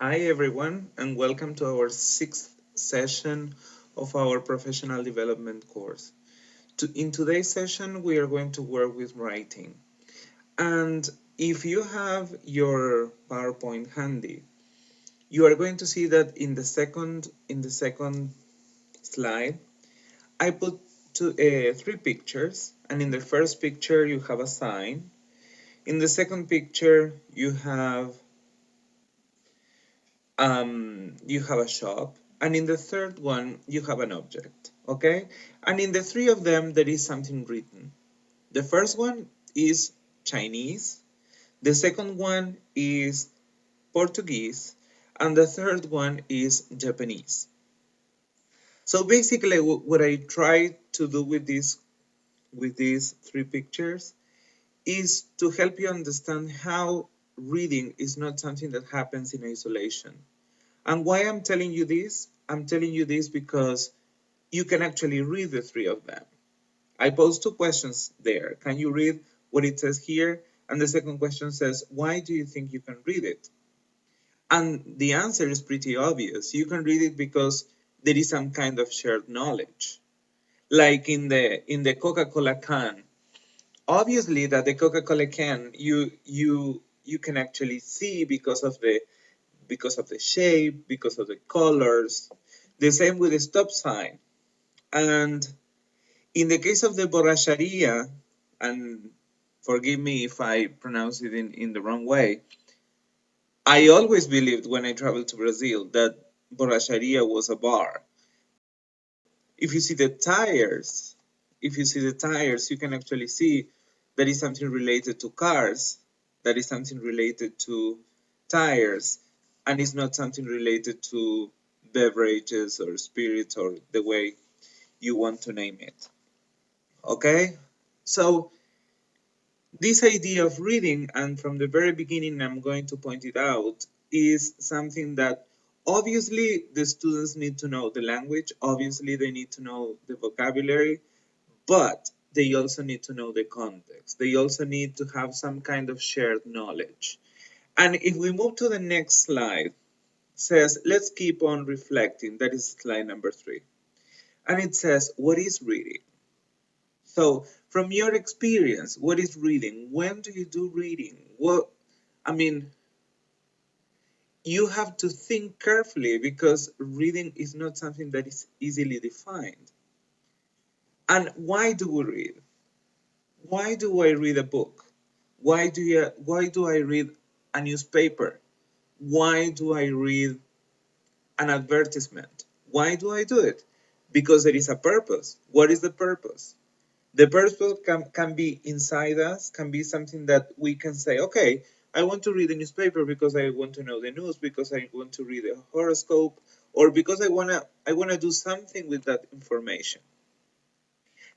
Hi everyone, and welcome to our sixth session of our professional development course. In today's session, we are going to work with writing. And if you have your PowerPoint handy, you are going to see that in the second slide, I put three pictures, and in the first picture you have a sign. In the second picture you have a shop, and in the third one you have an object. Okay, and in the three of them there is something written. The first one is Chinese, the second one is Portuguese, and the third one is Japanese. So basically what I try to do with these three pictures is to help you understand how reading is not something that happens in isolation. And why I'm telling you this? I'm telling you this because you can actually read the three of them. I pose two questions there. Can you read what it says here? And the second question says, why do you think you can read it? And the answer is pretty obvious. You can read it because there is some kind of shared knowledge. Like in the Coca-Cola can. Obviously that the Coca-Cola can you can actually see because of the shape, because of the colors. The same with the stop sign. And in the case of the borracharia, and forgive me if I pronounce it in the wrong way, I always believed when I traveled to Brazil that borracharia was a bar. If you see the tires, you can actually see that is something related to cars, that is something related to tires, and it's not something related to beverages or spirits or the way you want to name it. Okay? So, this idea of reading, and from the very beginning, I'm going to point it out, is something that obviously the students need to know the language, obviously, they need to know the vocabulary, but they also need to know the context. They also need to have some kind of shared knowledge. And if we move to the next slide, says, let's keep on reflecting. That is slide number 3. And it says, what is reading? So, from your experience, what is reading? When do you do reading? I mean, you have to think carefully because reading is not something that is easily defined. And why do we read? Why do I read a book? Why do I read a newspaper? Why do I read an advertisement? Why do I do it? Because there is a purpose. What is the purpose? The purpose can be inside us, can be something that we can say, okay, I want to read the newspaper because I want to know the news, because I want to read a horoscope, or because I wanna do something with that information.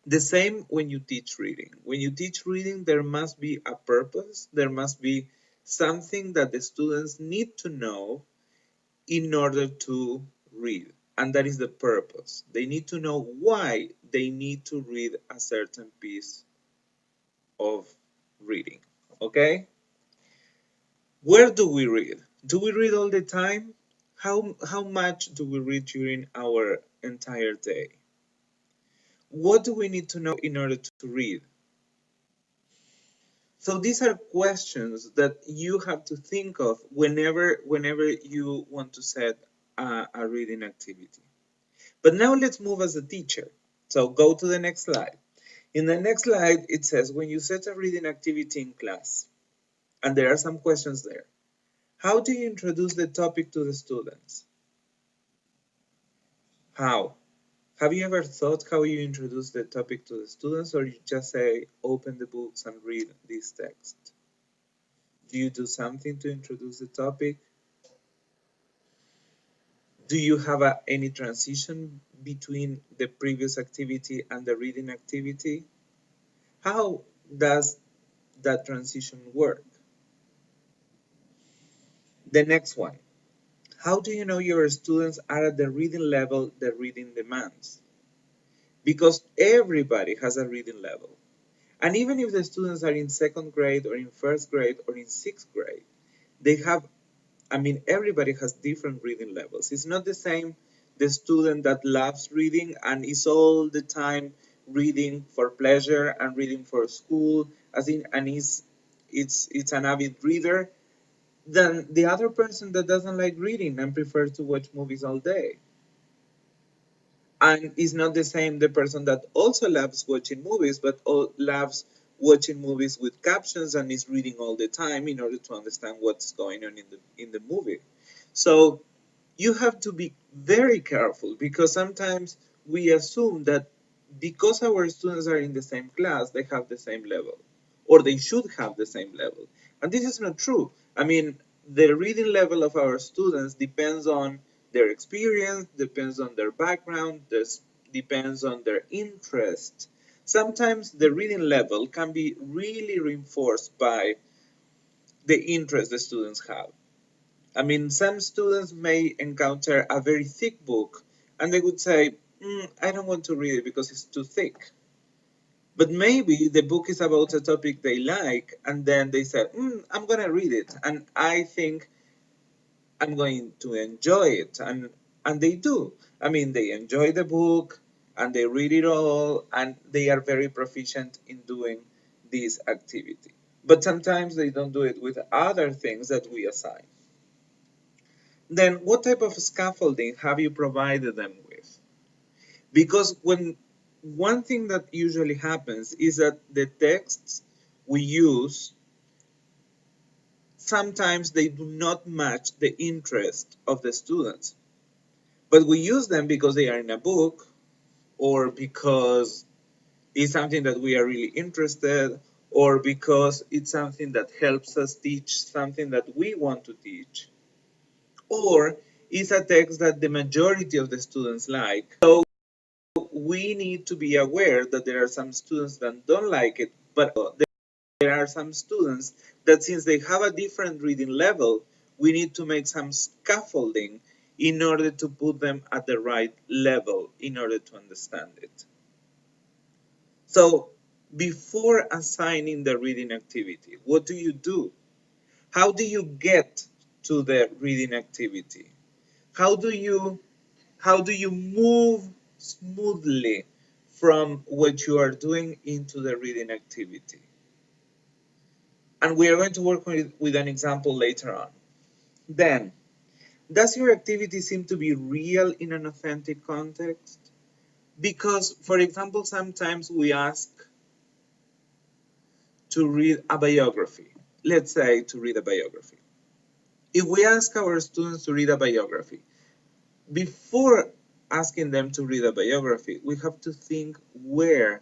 The same when you teach reading. When you teach reading, there must be a purpose, there must be something that the students need to know in order to read. And that is the purpose. They need to know why they need to read a certain piece of reading. Okay? Where do we read? Do we read all the time? How much do we read during our entire day? What do we need to know in order to read? So these are questions that you have to think of whenever you want to set a reading activity. But now let's move as a teacher. So go to the next slide. In the next slide, it says when you set a reading activity in class, and there are some questions there. How do you introduce the topic to the students? How? Have you ever thought how you introduce the topic to the students, or you just say, open the books and read this text? Do you do something to introduce the topic? Do you have any transition between the previous activity and the reading activity? How does that transition work? The next one. How do you know your students are at the reading level the reading demands? Because everybody has a reading level. And even if the students are in second grade or in first grade or in sixth grade, they have I mean, everybody has different reading levels. It's not the same the student that loves reading and is all the time reading for pleasure and reading for school, as in, and it's an avid reader, than the other person that doesn't like reading and prefers to watch movies all day. And it's not the same the person that also loves watching movies but loves watching movies with captions and is reading all the time in order to understand what's going on in the movie. So you have to be very careful, because sometimes we assume that because our students are in the same class, they have the same level, or they should have the same level. And this is not true. I mean, the reading level of our students depends on their experience, depends on their background, depends on their interest. Sometimes the reading level can be really reinforced by the interest the students have. I mean, some students may encounter a very thick book and they would say, I don't want to read it because it's too thick. But maybe the book is about a topic they like, and then they say, I'm going to read it, and I think I'm going to enjoy it. And they do. I mean, they enjoy the book and they read it all, and they are very proficient in doing this activity. But sometimes they don't do it with other things that we assign. Then what type of scaffolding have you provided them with? Because when one thing that usually happens is that the texts we use, sometimes they do not match the interest of the students. But we use them because they are in a book, or because it's something that we are really interested, or because it's something that helps us teach something that we want to teach, or it's a text that the majority of the students like. So we need to be aware that there are some students that don't like it, but there are some students that, since they have a different reading level, we need to make some scaffolding in order to put them at the right level in order to understand it. So before assigning the reading activity, what do you do? How do you get to the reading activity? How do you move smoothly from what you are doing into the reading activity? And we are going to work with an example later on. Then, does your activity seem to be real in an authentic context? Because, for example, sometimes we ask to read a biography. Let's say to read a biography. If we ask our students to read a biography, before asking them to read a biography, we have to think where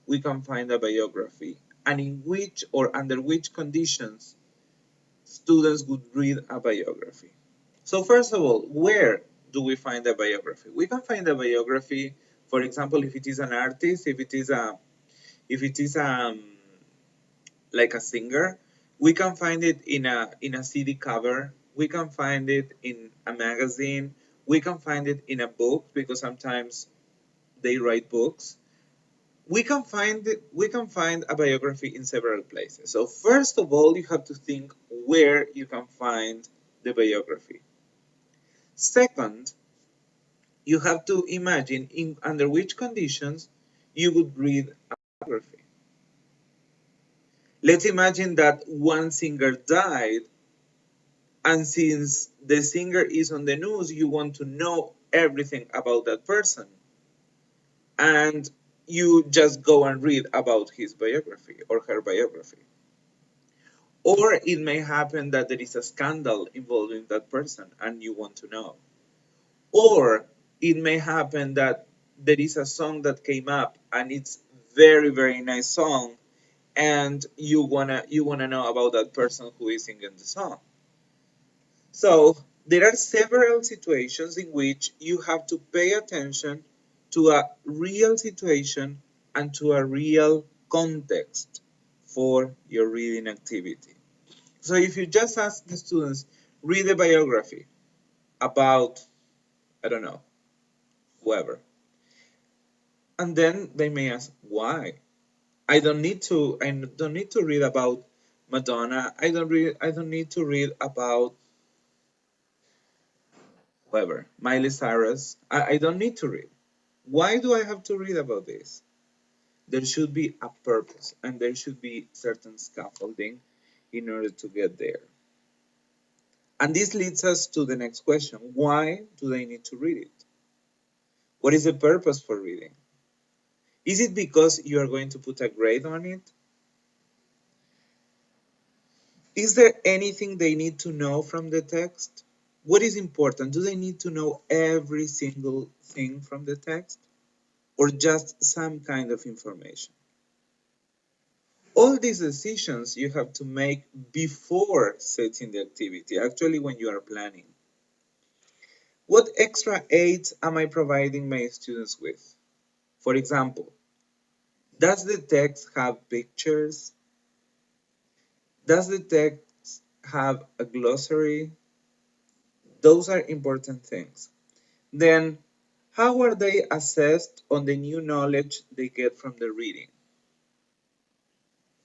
we can find a biography and in which or under which conditions students would read a biography. So first of all, where do we find a biography? We can find a biography, for example, if it is an artist, if it is like a singer, we can find it in a CD cover. We can find it in a magazine. We can find it in a book, because sometimes they write books. We can find a biography in several places. So first of all, you have to think where you can find the biography. Second, you have to imagine under which conditions you would read a biography. Let's imagine that one singer died, and since the singer is on the news, you want to know everything about that person. And you just go and read about his biography or her biography. Or it may happen that there is a scandal involving that person and you want to know. Or it may happen that there is a song that came up and it's very, very nice song, and you wanna know about that person who is singing the song. So there are several situations in which you have to pay attention to a real situation and to a real context for your reading activity. So if you just ask the students, read a biography about, I don't know, whoever, and then they may ask, why? I don't need to read about Madonna. I don't need to read about However, Miley Cyrus, I don't need to read. Why do I have to read about this? There should be a purpose and there should be certain scaffolding in order to get there. And this leads us to the next question. Why do they need to read it? What is the purpose for reading? Is it because you are going to put a grade on it? Is there anything they need to know from the text? What is important? Do they need to know every single thing from the text? Or just some kind of information? All these decisions you have to make before setting the activity, actually when you are planning. What extra aids am I providing my students with? For example, does the text have pictures? Does the text have a glossary? Those are important things. Then, how are they assessed on the new knowledge they get from the reading?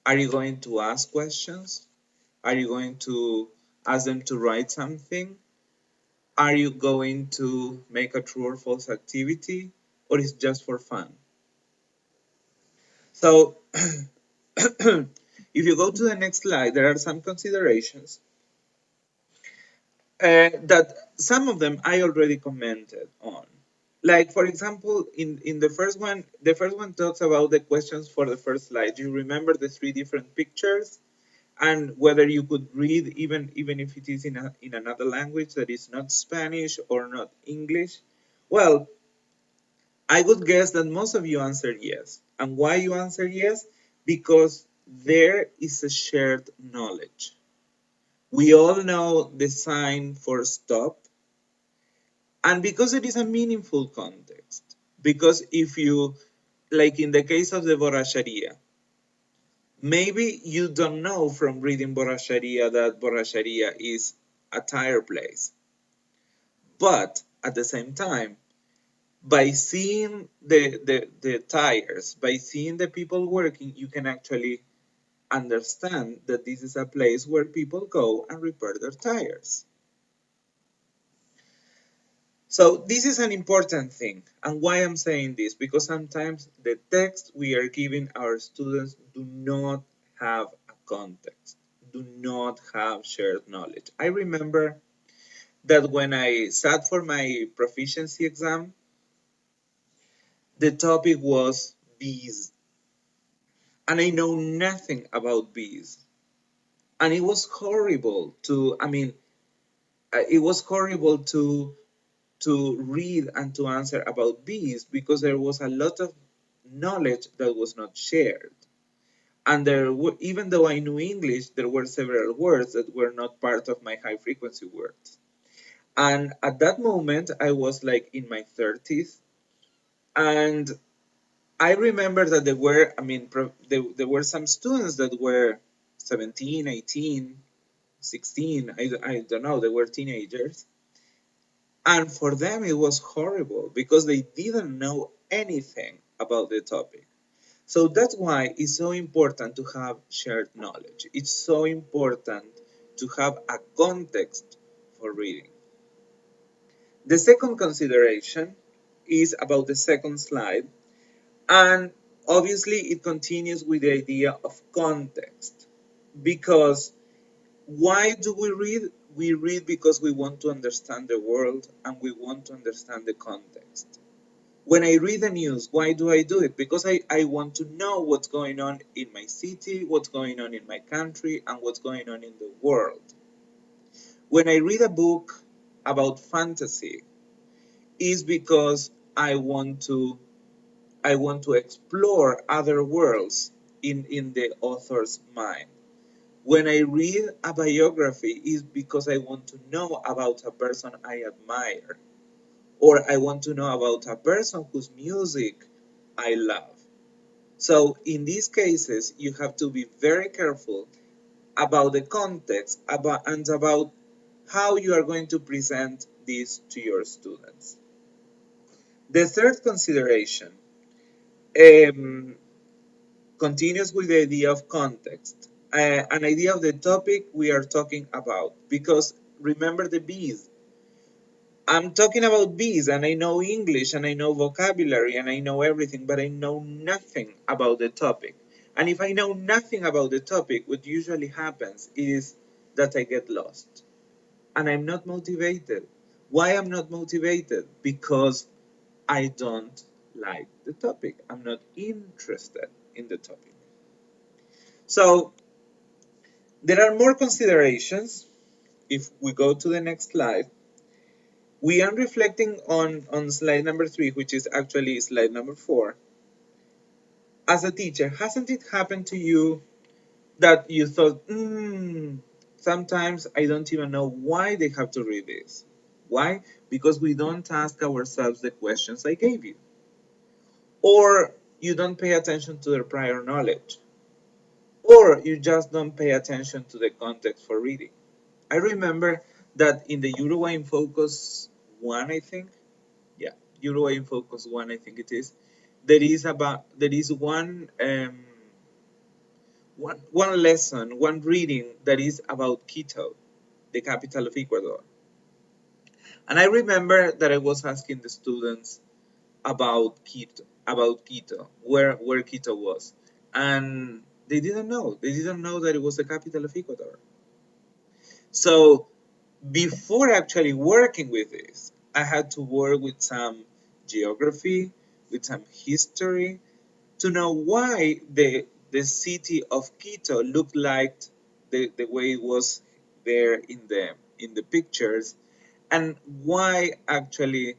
Are you going to ask questions? Are you going to ask them to write something? Are you going to make a true or false activity? Or is it just for fun? So, if you go to the next slide, there are some considerations that some of them I already commented on. Like, for example, in the first one talks about the questions for the first slide. You remember the three different pictures and whether you could read even if it is in another language that is not Spanish or not English. Well, I would guess that most of you answered yes. And why you answer yes? Because there is a shared knowledge. We all know the sign for stop, and because it is a meaningful context. Because if you, like in the case of the borracheria, maybe you don't know from reading borracheria that borracheria is a tire place. But at the same time, by seeing the tires, by seeing the people working, you can actually understand that this is a place where people go and repair their tires. So this is an important thing. And why I'm saying this? Because sometimes the text we are giving our students do not have a context, do not have shared knowledge. I remember that when I sat for my proficiency exam, the topic was bees. And I know nothing about bees. And it was horrible to, it was horrible to read and to answer about bees because there was a lot of knowledge that was not shared. And there were, even though I knew English, there were several words that were not part of my high frequency words. And at that moment, I was like in my 30s. And I remember that there were, there were some students that were 17, 18, 16, I don't know, they were teenagers. And for them, it was horrible because they didn't know anything about the topic. So that's why it's so important to have shared knowledge. It's so important to have a context for reading. The second consideration is about the second slide, and obviously it continues with the idea of context. Because why do we read? We read because we want to understand the world and we want to understand the context. When I read the news, why do I do it? Because I want to know what's going on in my city, what's going on in my country, and what's going on in the world. When I read a book about fantasy, is because I want to explore other worlds in the author's mind. When I read a biography, is because I want to know about a person I admire, or I want to know about a person whose music I love. So in these cases, you have to be very careful about the context and about how you are going to present this to your students. The third consideration um, continues with the idea of context, an idea of the topic we are talking about. Because remember the bees, I'm talking about bees and I know English and I know vocabulary and I know everything, but I know nothing about the topic. And if I know nothing about the topic, what usually happens is that I get lost and I'm not motivated. Why I'm not motivated? Because I don't like the topic. I'm not interested in the topic. So there are more considerations. If we go to the next slide, we are reflecting on slide number 3, which is actually slide number 4. As a teacher, hasn't it happened to you that you thought, sometimes I don't even know why they have to read this? Why? Because we don't ask ourselves the questions I gave you. Or you don't pay attention to their prior knowledge. Or you just don't pay attention to the context for reading. I remember that in the Uruguay in Focus 1, I think, yeah, Uruguay in Focus 1, I think it is, there is one lesson, one reading that is about Quito, the capital of Ecuador. And I remember that I was asking the students about Quito, where Quito was. And they didn't know. They didn't know that it was the capital of Ecuador. So before actually working with this, I had to work with some geography, with some history, to know why the city of Quito looked like the way it was there in the pictures, and why actually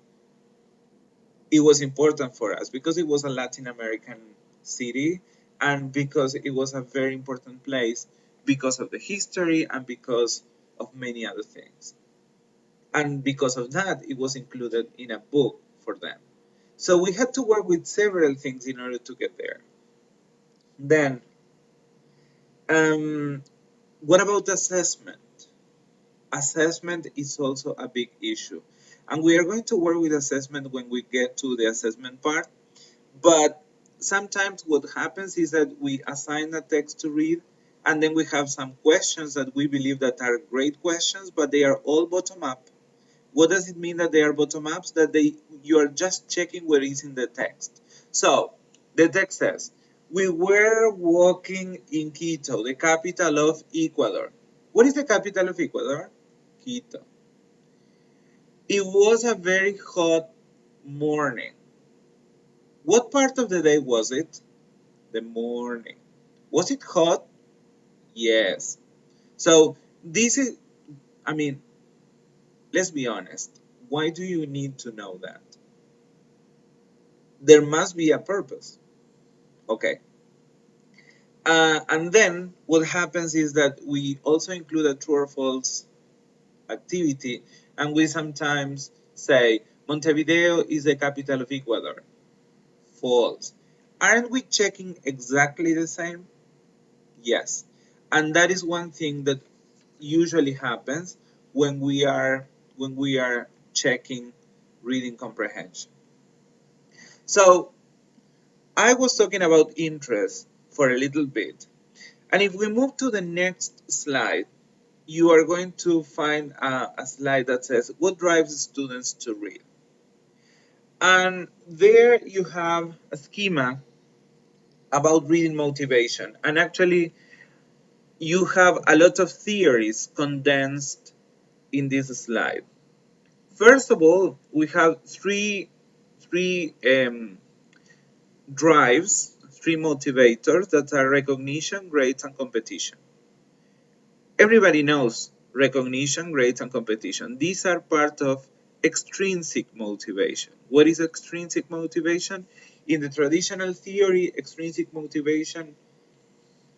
it was important for us, because it was a Latin American city and because it was a very important place because of the history and because of many other things. And because of that, it was included in a book for them. So we had to work with several things in order to get there. Then, um, what about assessment? Assessment is also a big issue. And we are going to work with assessment when we get to the assessment part. But sometimes what happens is that we assign a text to read, and then we have some questions that we believe that are great questions, but they are all bottom up. What does it mean that they are bottom ups? That you are just checking what is in the text. So the text says, we were walking in Quito, the capital of Ecuador. What is the capital of Ecuador? Quito. It was a very hot morning. What part of the day was it? The morning. Was it hot? Yes. So this is, I mean, let's be honest. Why do you need to know that? There must be a purpose. Okay. And then what happens is that we also include a true or false activity, and we sometimes say Montevideo is the capital of Ecuador. False. Aren't we checking exactly the same? Yes. And that is one thing that usually happens when we are checking reading comprehension. So I was talking about interest for a little bit. And if we move to the next slide, you are going to find a slide that says, what drives students to read? And there you have a schema about reading motivation. And actually, you have a lot of theories condensed in this slide. First of all, we have three drives, three motivators that are recognition, grades, and competition. Everybody knows recognition, grades, and competition. These are part of extrinsic motivation. What is extrinsic motivation? In the traditional theory, extrinsic motivation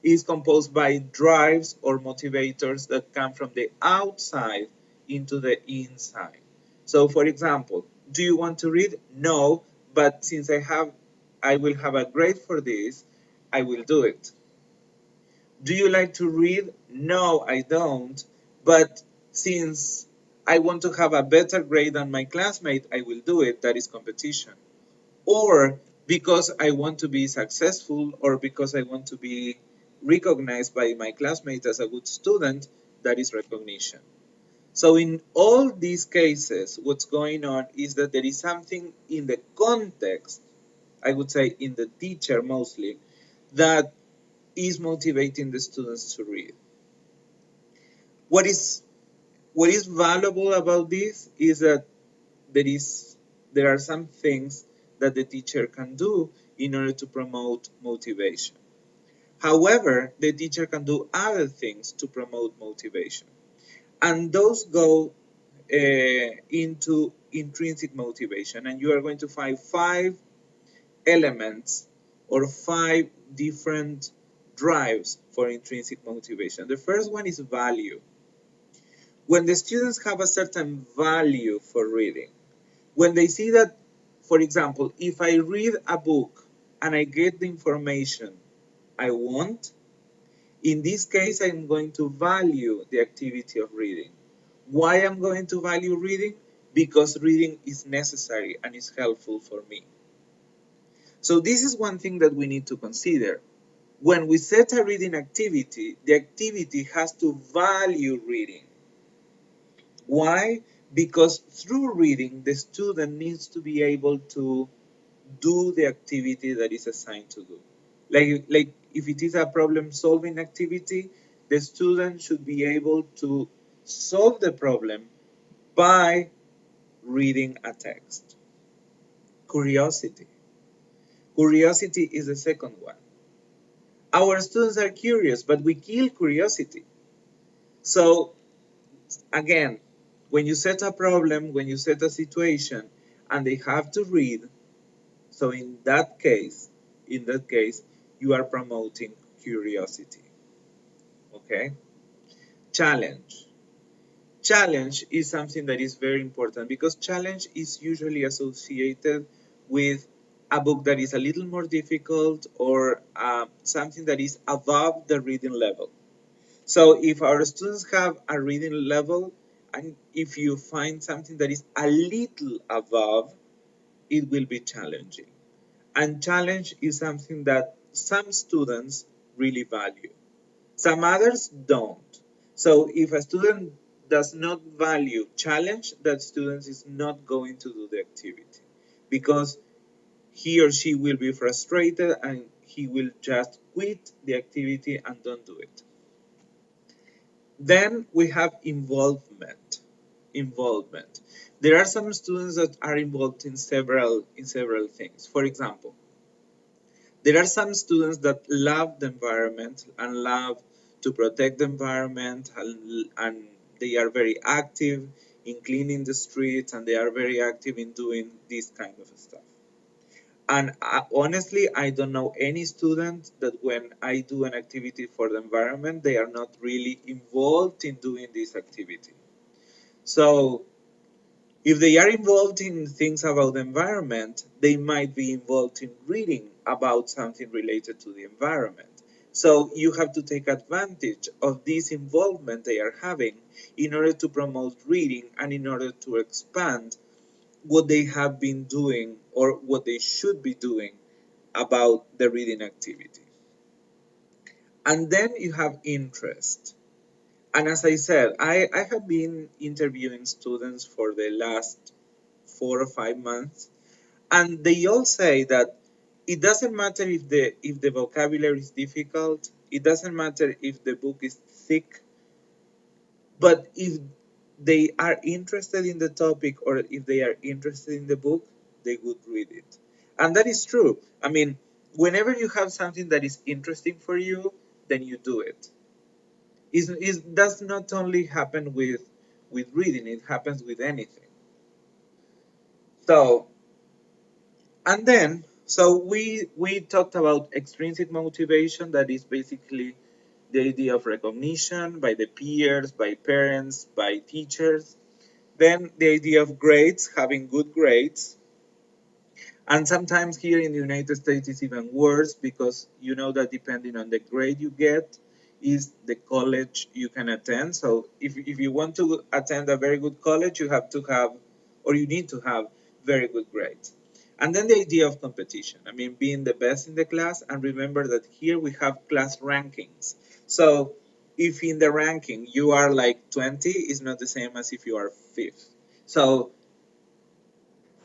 is composed by drives or motivators that come from the outside into the inside. So for example, do you want to read? No, but since I will have a grade for this, I will do it. Do you like to read? No, I don't, but since I want to have a better grade than my classmate, I will do it. That is competition. Or because I want to be successful, or because I want to be recognized by my classmates as a good student, that is recognition. So in all these cases, what's going on is that there is something in the context, I would say in the teacher mostly, that is motivating the students to read. What is valuable about this is that there are some things that the teacher can do in order to promote motivation. However, the teacher can do other things to promote motivation. And those go into intrinsic motivation. And you are going to find 5 elements or 5 different drives for intrinsic motivation. The first one is value. When the students have a certain value for reading, when they see that, for example, if I read a book and I get the information I want, in this case, I'm going to value the activity of reading. Why I'm going to value reading? Because reading is necessary and is helpful for me. So this is one thing that we need to consider. When we set a reading activity, the activity has to value reading. Why? Because through reading, the student needs to be able to do the activity that is assigned to do. Like if it is a problem-solving activity, the student should be able to solve the problem by reading a text. Curiosity. Curiosity is the second one. Our students are curious, but we kill curiosity. So again, when you set a problem, when you set a situation, and they have to read, so in that case, you are promoting curiosity. Okay? Challenge. Challenge is something that is very important because challenge is usually associated with a book that is a little more difficult or something that is above the reading level. So if our students have a reading level, and if you find something that is a little above, it will be challenging. And challenge is something that some students really value. Some others don't. So if a student does not value challenge, that student is not going to do the activity because he or she will be frustrated and he will just quit the activity and don't do it. Then we have involvement. Involvement. There are some students that are involved in several things. For example, there are some students that love the environment and love to protect the environment, and they are very active in cleaning the streets, and they are very active in doing this kind of stuff. And honestly, I don't know any student that when I do an activity for the environment, they are not really involved in doing this activity. So if they are involved in things about the environment, they might be involved in reading about something related to the environment. So you have to take advantage of this involvement they are having in order to promote reading and in order to expand what they have been doing or what they should be doing about the reading activity. And then you have interest. And as I said, I have been interviewing students for the last 4 or 5 months, and they all say that it doesn't matter if the vocabulary is difficult, it doesn't matter if the book is thick, but if they are interested in the topic or if they are interested in the book, they would read it. And that is true. I mean, whenever you have something that is interesting for you, then you do it. It does not only happen with reading, it happens with anything. So, and then, so we talked about extrinsic motivation, that is basically the idea of recognition by the peers, by parents, by teachers. Then the idea of grades, having good grades. And sometimes here in the United States it's even worse because you know that depending on the grade you get is the college you can attend. So if you want to attend a very good college, you have to have, or you need to have very good grades. And then the idea of competition. I mean, being the best in the class. And remember that here we have class rankings. So if in the ranking you are like 20, it's not the same as if you are fifth. So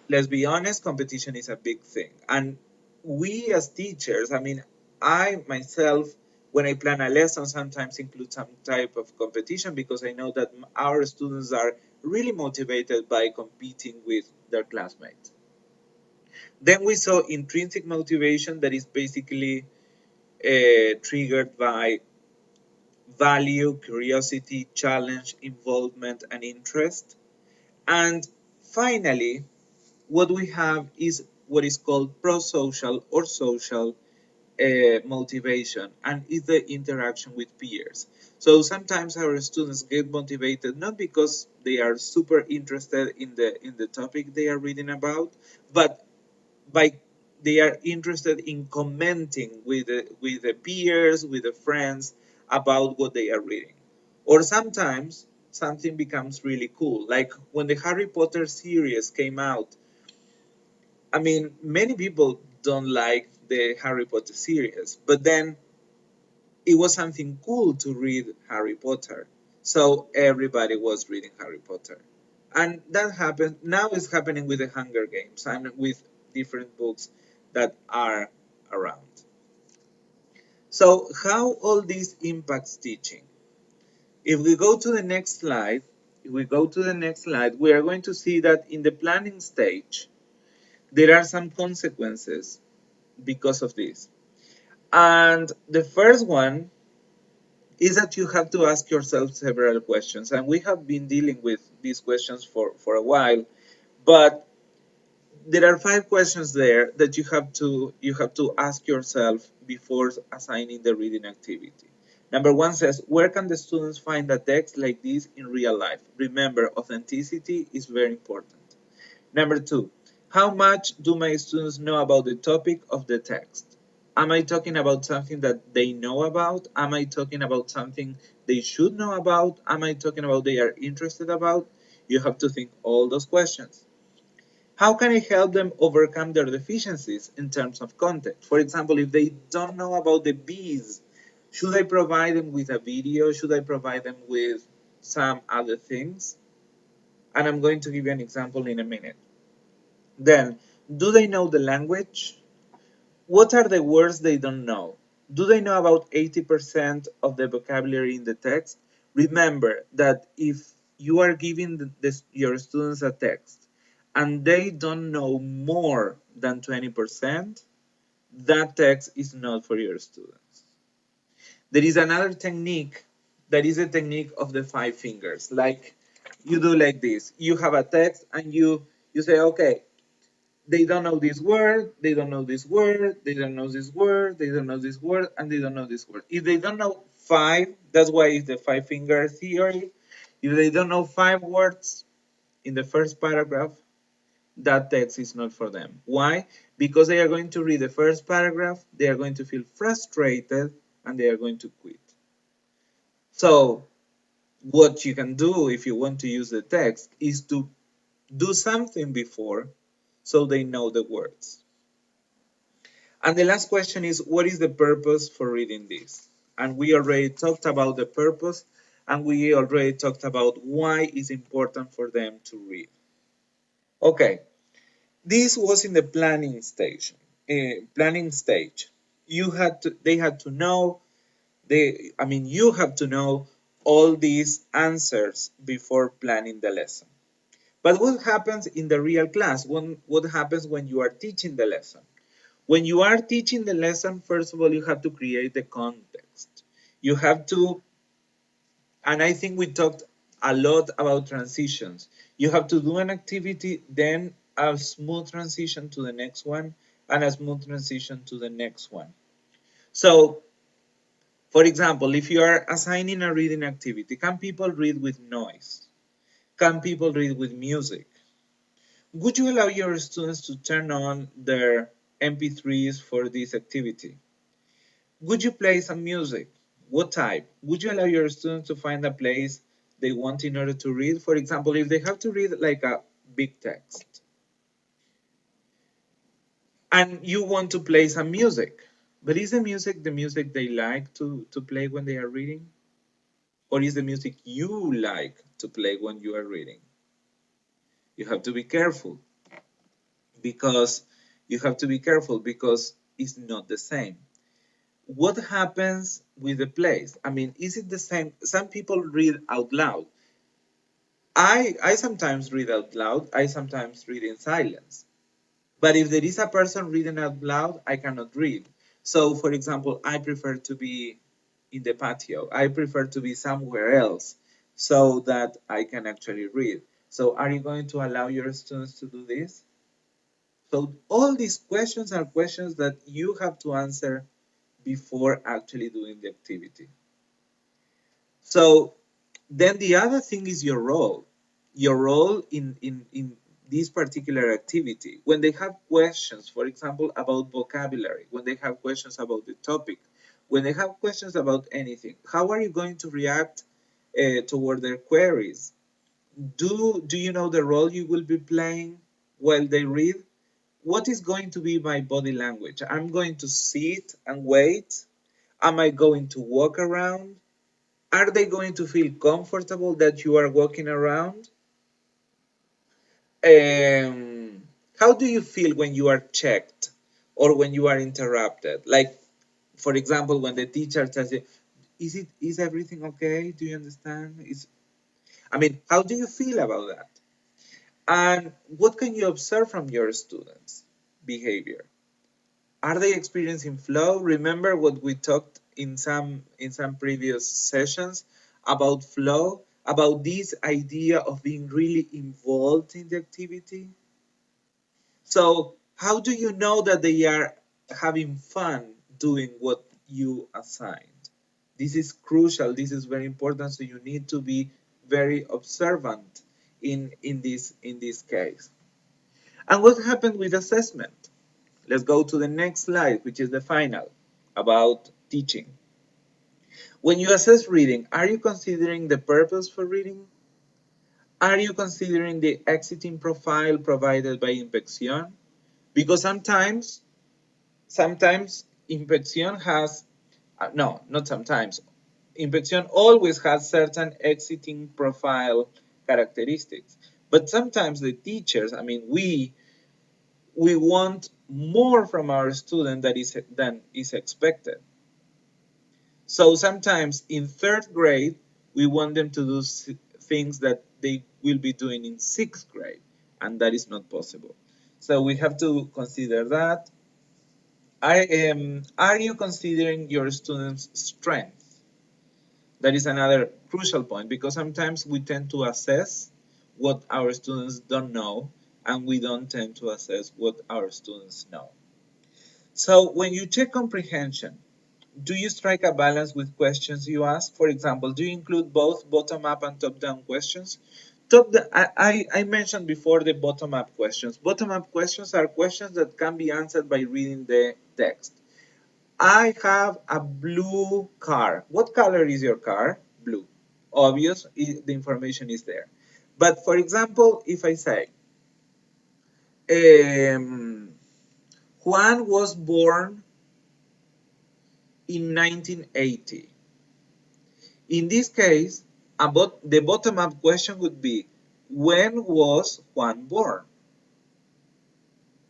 let's be honest, competition is a big thing. And we as teachers, I mean, I myself, when I plan a lesson, sometimes include some type of competition because I know that our students are really motivated by competing with their classmates. Then we saw intrinsic motivation that is basically triggered by value, curiosity, challenge, involvement, and interest. And finally, what we have is what is called prosocial or social motivation, and is the interaction with peers. So sometimes our students get motivated not because they are super interested in the topic they are reading about, but by they are interested in commenting with the peers, with the friends about what they are reading. Or sometimes something becomes really cool, like when the Harry Potter series came out. I mean, many people don't like the Harry Potter series, but then it was something cool to read Harry Potter. So everybody was reading Harry Potter. And that happened, now it's happening with the Hunger Games and with different books that are around. So how all this impacts teaching? If we go to the next slide, we are going to see that in the planning stage, there are some consequences because of this. And the first one is that you have to ask yourself several questions. And we have been dealing with these questions for a while, but there are 5 questions there that you have to ask yourself before assigning the reading activity. Number 1 says, where can the students find a text like this in real life? Remember, authenticity is very important. Number 2, how much do my students know about the topic of the text? Am I talking about something that they know about? Am I talking about something they should know about? Am I talking about they are interested about? You have to think all those questions. How can I help them overcome their deficiencies in terms of content? For example, if they don't know about the bees, should I provide them with a video? Should I provide them with some other things? And I'm going to give you an example in a minute. Then, do they know the language? What are the words they don't know? Do they know about 80% of the vocabulary in the text? Remember that if you are giving your students a text and they don't know more than 20%, that text is not for your students. There is another technique that is a technique of the 5 fingers. Like you do like this. You have a text and you say, okay, they don't know this word, they don't know this word, they don't know this word, they don't know this word, and they don't know this word. If they don't know 5, that's why it's the 5 finger theory. If they don't know 5 words in the first paragraph, that text is not for them. Why? Because they are going to read the first paragraph, they are going to feel frustrated, and they are going to quit. So, what you can do if you want to use the text is to do something before so they know the words. And the last question is, what is the purpose for reading this? And we already talked about the purpose, and we already talked about why it's important for them to read. Okay, this was in the planning stage. They had to know, you have to know all these answers before planning the lesson. But what happens in the real class? What happens when you are teaching the lesson? When you are teaching the lesson, first of all, you have to create the context. You have to, and I think we talked a lot about transitions. You have to do an activity, then a smooth transition to the next one, and a smooth transition to the next one. So, for example, if you are assigning a reading activity, can people read with noise? Can people read with music? Would you allow your students to turn on their MP3s for this activity? Would you play some music? What type? Would you allow your students to find a place they want in order to read? For example, if they have to read like a big text and you want to play some music, but is the music they like to play when they are reading? or is the music you like to play when you are reading? You have to be careful because it's not the same. What happens with the plays? I mean, is it the same? Some people read out loud. I sometimes read out loud. I sometimes read in silence. But if there is a person reading out loud, I cannot read. So, for example, I prefer to be in the patio. I prefer to be somewhere else so that I can actually read. So, are you going to allow your students to do this? So, all these questions are questions that you have to answer before actually doing the activity. So, then the other thing is your role. Your role in this particular activity. When they have questions, for example, about vocabulary, when they have questions about the topic, when they have questions about anything, how are you going to react toward their queries? Do you know the role you will be playing while they read? What is going to be my body language? I'm going to sit and wait. Am I going to walk around? Are they going to feel comfortable that you are walking around? Um, how do you feel when you are checked or when you are interrupted? Like, for example, when the teacher tells you, is everything okay? Do you understand? I mean, how do you feel about that? And what can you observe from your students' behavior? Are they experiencing flow? Remember what we talked in some previous sessions about flow, about this idea of being really involved in the activity? So how do you know that they are having fun doing what you assigned? This is crucial. This is very important. So you need to be very observant in this case. And what happened with assessment? Let's go to the next slide, which is the final about teaching. When you assess reading, are you considering the purpose for reading? Are you considering the exiting profile provided by Inspección? Because sometimes Inspección has, no, not sometimes. Inspección always has certain exiting profile characteristics. But sometimes the teachers, I mean, we want more from our student than is expected. So sometimes in third grade, we want them to do things that they will be doing in sixth grade, and that is not possible. So we have to consider that. Are you considering your students' strength? That is another crucial point because sometimes we tend to assess what our students don't know, and we don't tend to assess what our students know. So when you check comprehension, do you strike a balance with questions you ask? For example, do you include both bottom-up and top-down questions? I mentioned before the bottom-up questions. Bottom-up questions are questions that can be answered by reading the text. I have a blue car. What color is your car? Blue. Obvious, the information is there. But for example, if I say, Juan was born in 1980. In this case, the bottom-up question would be, when was Juan born?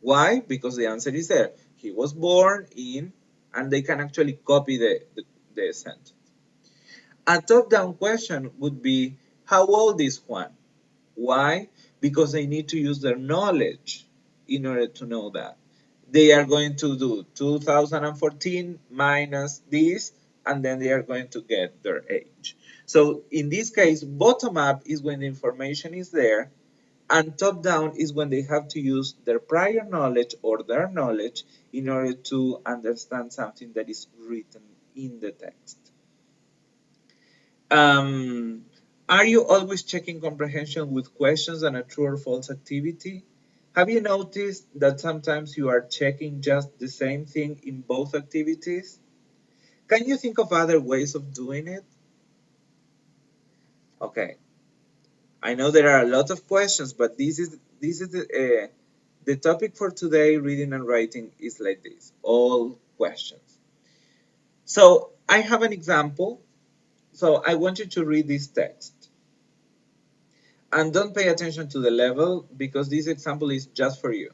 Why? Because the answer is there. He was born in, and they can actually copy the sentence. A top-down question would be, how old is Juan? Why? Because they need to use their knowledge in order to know that. They are going to do 2014 minus this, and then they are going to get their age. So in this case, bottom up is when the information is there, and top down is when they have to use their prior knowledge or their knowledge in order to understand something that is written in the text. Are you always checking comprehension with questions and a true or false activity? Have you noticed that sometimes you are checking just the same thing in both activities? Can you think of other ways of doing it? Okay, I know there are a lot of questions, but this is the topic for today. Reading and writing is like this, all questions. So I have an example So I want you to read this text. And don't pay attention to the level because this example is just for you,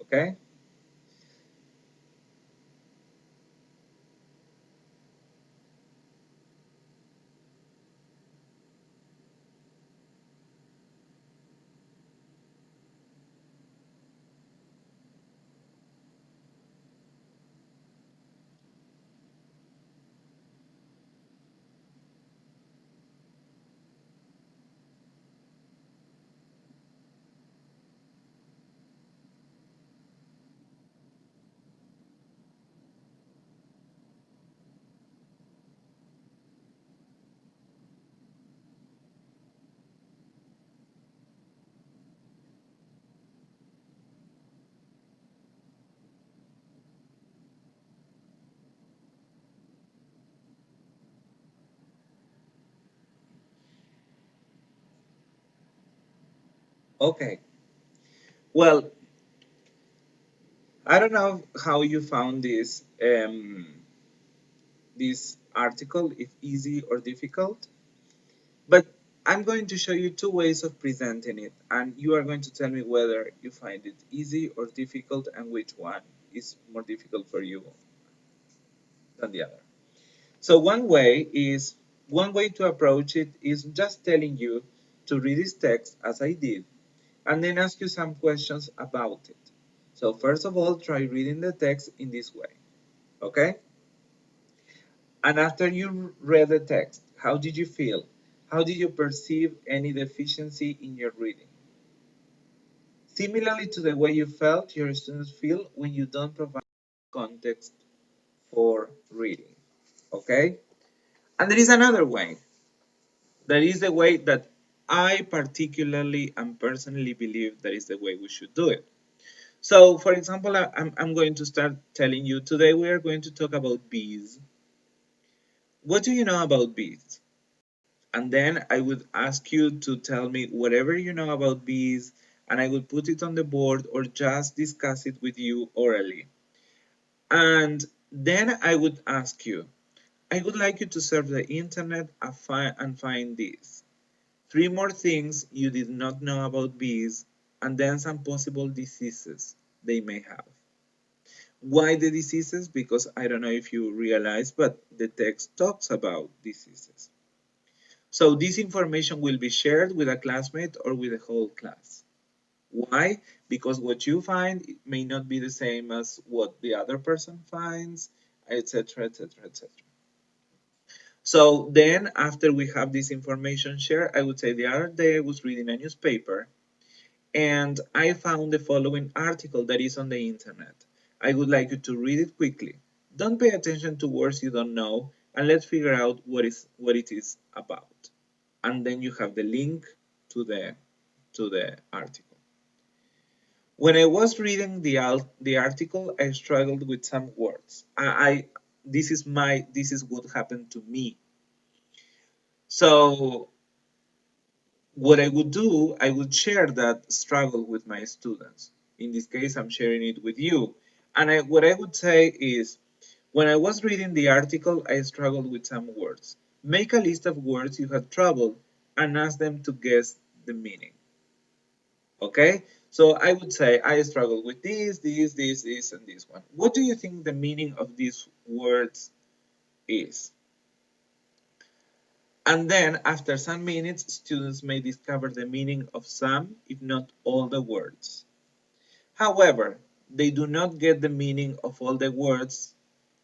okay? Okay. Well, I don't know how you found this article, if easy or difficult, but I'm going to show you two ways of presenting it, and you are going to tell me whether you find it easy or difficult and which one is more difficult for you than the other. So one way to approach it is just telling you to read this text as I did, and then ask you some questions about it. So first of all, try reading the text in this way, okay? And after you read the text, how did you feel? How did you perceive any deficiency in your reading? Similarly to the way you felt your students feel when you don't provide context for reading, okay? And there is another way. That is the way that I particularly and personally believe that is the way we should do it. So, for example, I'm going to start telling you today we are going to talk about bees. What do you know about bees? And then I would ask you to tell me whatever you know about bees, and I would put it on the board or just discuss it with you orally. And then I would ask you, I would like you to surf the internet and find this. Three more things you did not know about bees, and then some possible diseases they may have. Why the diseases? Because I don't know if you realize, but the text talks about diseases. So this information will be shared with a classmate or with the whole class. Why? Because what you find may not be the same as what the other person finds, etc., etc., etc. So then, after we have this information shared, I would say the other day I was reading a newspaper and I found the following article that is on the internet. I would like you to read it quickly. Don't pay attention to words you don't know, and let's figure out what it is about. And then you have the link to the article. When I was reading the article, I struggled with some words. This is what happened to me. So what I would do, I would share that struggle with my students. In this case, I'm sharing it with you. And what I would say is, when I was reading the article, I struggled with some words. Make a list of words you had trouble and ask them to guess the meaning. Okay? So I would say, I struggled with this, and this one. What do you think the meaning of these words is? And then, after some minutes, students may discover the meaning of some, if not all the words. However, they do not get the meaning of all the words.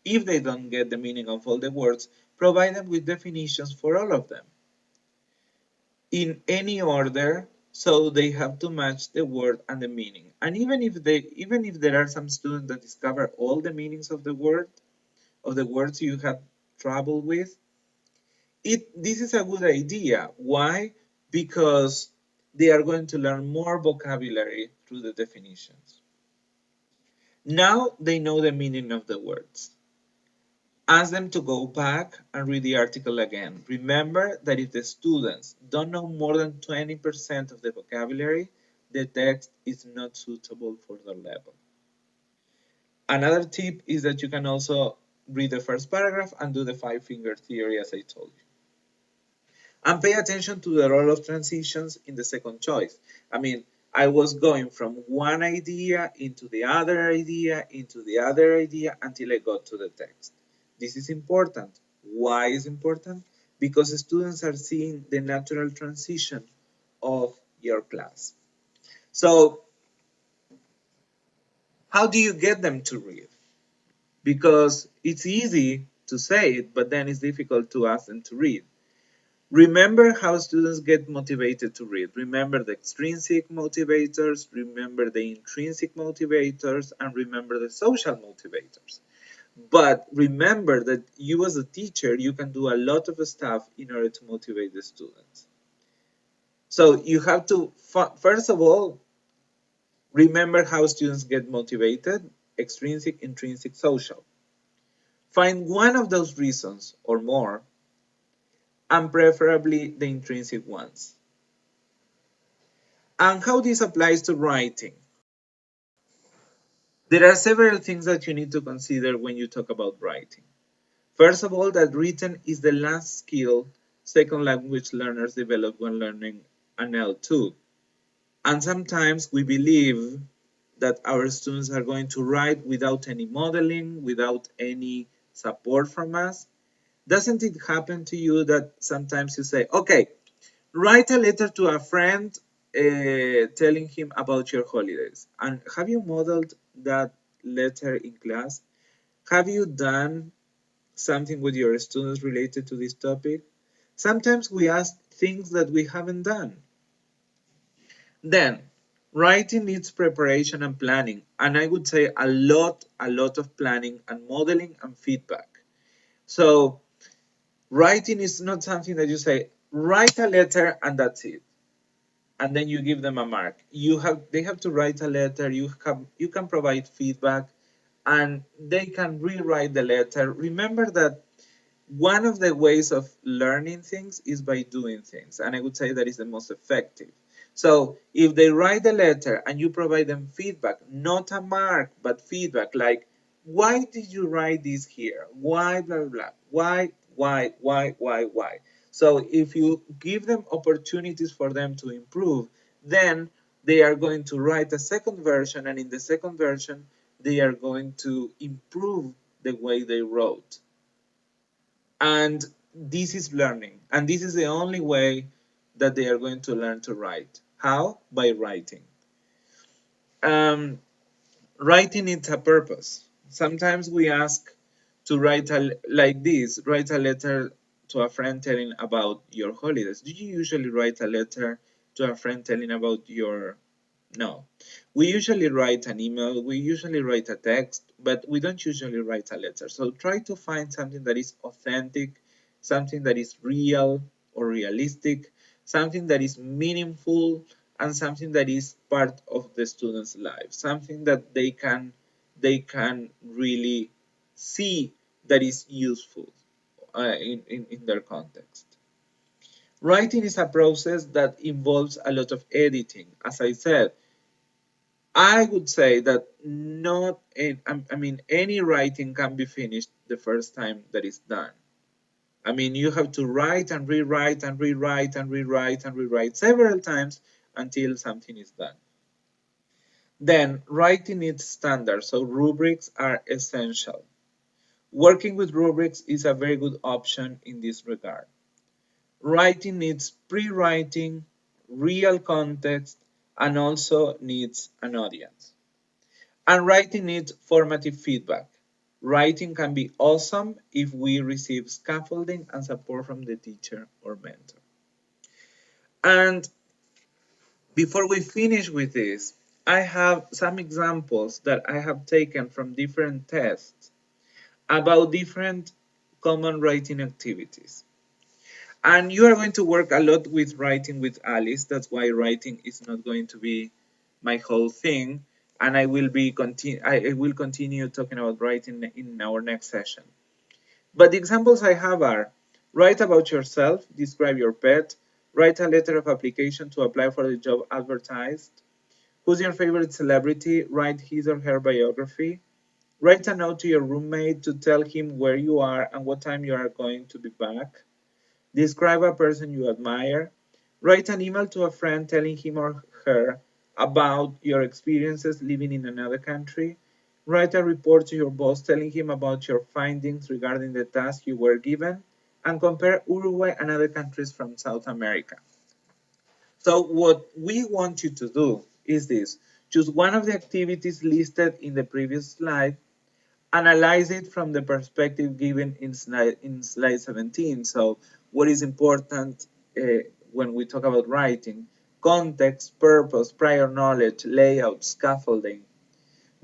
If they don't get the meaning of all the words, provide them with definitions for all of them in any order, so they have to match the word and the meaning. And even if there are some students that discover all the meanings of the words you have trouble with, this is a good idea. Why? Because they are going to learn more vocabulary through the definitions. Now they know the meaning of the words. Ask them to go back and read the article again. Remember that if the students don't know more than 20% of the vocabulary, the text is not suitable for their level. Another tip is that you can also read the first paragraph and do the five-finger theory as I told you. And pay attention to the role of transitions in the second choice. I mean, I was going from one idea into the other idea into the other idea until I got to the text. This is important. Why is important? Because students are seeing the natural transition of your class. So, how do you get them to read? Because it's easy to say it, but then it's difficult to ask them to read. Remember how students get motivated to read. Remember the extrinsic motivators, remember the intrinsic motivators, and remember the social motivators. But remember that you as a teacher, you can do a lot of stuff in order to motivate the students. So you have to, first of all, remember how students get motivated, extrinsic, intrinsic, social. Find one of those reasons or more, and preferably the intrinsic ones. And how this applies to writing. There are several things that you need to consider when you talk about writing. First of all, that written is the last skill second language learners develop when learning an L2. And sometimes we believe that our students are going to write without any modeling, without any support from us. Doesn't it happen to you that sometimes you say, okay, write a letter to a friend telling him about your holidays? And have you modeled that letter in class? Have you done something with your students related to this topic? Sometimes we ask things that we haven't done. Then, writing needs preparation and planning, and I would say a lot of planning and modeling and feedback. So, writing is not something that you say, write a letter and that's it. And then you give them a mark. They have to write a letter, you can provide feedback, and they can rewrite the letter. Remember that one of the ways of learning things is by doing things, and I would say that is the most effective. So if they write a letter and you provide them feedback, not a mark, but feedback, like, why did you write this here? Why, blah, blah, blah. Why? So if you give them opportunities for them to improve, then they are going to write a second version, and in the second version, they are going to improve the way they wrote. And this is learning. And this is the only way that they are going to learn to write. How? By writing. Writing needs a purpose. Sometimes we ask to write like this, write a letter to a friend telling about your holidays. Do you usually write a letter to a friend telling about your... No. We usually write an email, we usually write a text, but we don't usually write a letter. So try to find something that is authentic, something that is real or realistic, something that is meaningful, and something that is part of the student's life, something that they can really see that is useful in their context. Writing is a process that involves a lot of editing. As I said, I would say that not, I mean, any writing can be finished the first time that it's done. I mean, you have to write and rewrite and rewrite and rewrite and rewrite several times until something is done. Then, writing needs standards, so rubrics are essential. Working with rubrics is a very good option in this regard. Writing needs pre-writing, real context, and also needs an audience. And writing needs formative feedback. Writing can be awesome if we receive scaffolding and support from the teacher or mentor. And before we finish with this, I have some examples that I have taken from different tests about different common writing activities. And you are going to work a lot with writing with Alice. That's why writing is not going to be my whole thing. And I will continue talking about writing in our next session. But the examples I have are: write about yourself, describe your pet, write a letter of application to apply for the job advertised, who's your favorite celebrity, write his or her biography, write a note to your roommate to tell him where you are and what time you are going to be back, Describe a person you admire. Write an email to a friend telling him or her about your experiences living in another country. Write a report to your boss telling him about your findings regarding the task you were given. And compare Uruguay and other countries from South America. So what we want you to do is this. Choose one of the activities listed in the previous slide, analyze it from the perspective given in slide 17. So what is important when we talk about writing? Context, purpose, prior knowledge, layout, scaffolding.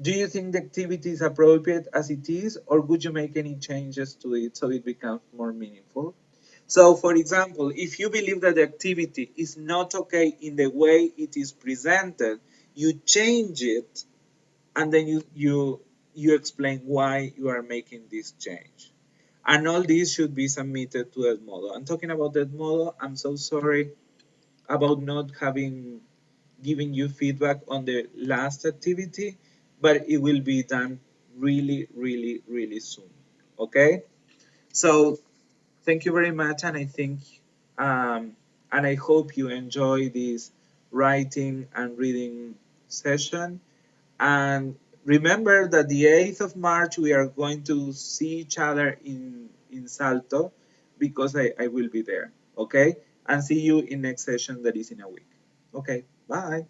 Do you think the activity is appropriate as it is, or would you make any changes to it so it becomes more meaningful? So, for example, if you believe that the activity is not okay in the way it is presented, you change it, and then you explain why you are making this change. And all this should be submitted to Edmodo. I'm talking about Edmodo. I'm so sorry about not having given you feedback on the last activity, but it will be done really, really, really soon. Okay? So thank you very much, and I think and I hope you enjoy this writing and reading session. And remember that the 8th of March we are going to see each other in Salto because I will be there. Okay? And see you in next session that is in a week. Okay, bye.